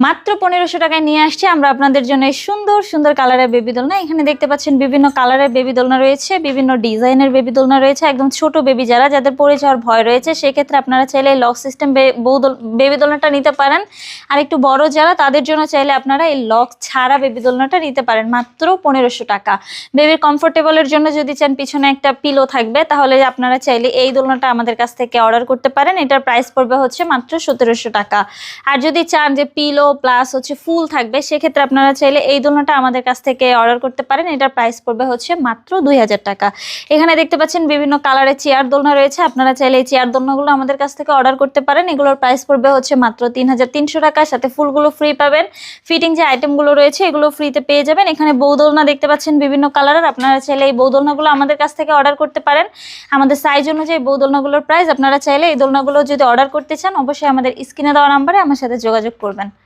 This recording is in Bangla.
মাত্র 1500 টাকায় নিয়ে আসছি আমরা আপনাদের জন্য এই সুন্দর সুন্দর কালারের বেবি দোলনা। এখানে দেখতে পাচ্ছেন বিভিন্ন কালারের বেবি দোলনা রয়েছে, বিভিন্ন ডিজাইনের বেবি দোলনা রয়েছে। একদম ছোট বেবি যাদের পড়ে যাওয়ার ভয় রয়েছে, সেক্ষেত্রে আপনারা চাইলে লক সিস্টেম বেবি দোলনাটা নিতে পারেন। আর একটু বড় যারা, তাদের জন্য চাইলে আপনারা এই লক ছাড়া বেবি দোলনাটা নিতে পারেন মাত্র 1500 টাকা। বেবির কমফোর্টেবলের জন্য যদি চান পিছনে একটা পিলো থাকবে, তাহলে আপনারা চাইলে এই দোলনাটা আমাদের কাছ থেকে অর্ডার করতে পারেন। এটার প্রাইস পড়বে হচ্ছে মাত্র 1700 টাকা। আর যদি চান যে পিলো প্লাস হচ্ছে ফুল থাকবে, সেক্ষেত্রে আপনারা চাইলে এই দোলনাটা আমাদের কাছ থেকে অর্ডার করতে পারেন। এটার প্রাইস পড়বে হচ্ছে মাত্র 2000 টাকা। এখানে দেখতে পাচ্ছেন বিভিন্ন কালারের চেয়ার দোলনা রয়েছে, আপনারা চাইলে এই চেয়ার দোলনাগুলো আমাদের কাছ থেকে অর্ডার করতে পারেন। এগুলোর প্রাইস পড়বে হচ্ছে মাত্র 3300 টাকা, সাথে ফুলগুলো ফ্রি পাবেন। ফিটিং যে আইটেমগুলো রয়েছে এগুলো ফ্রিতে পেয়ে যাবেন। এখানে বউ দোলনা দেখতে পাচ্ছেন বিভিন্ন কালারের, আপনারা চাইলে এই বউ দোলনাগুলো আমাদের কাছ থেকে অর্ডার করতে পারেন। আমাদের সাইজ অনুযায়ী বউ দোলনাগুলোর প্রাইস, আপনারা চাইলে এই দোলনাগুলো যদি অর্ডার করতে চান অবশ্যই আমাদের স্ক্রিনে দেওয়া নাম্বারে আমার সাথে যোগাযোগ করবেন।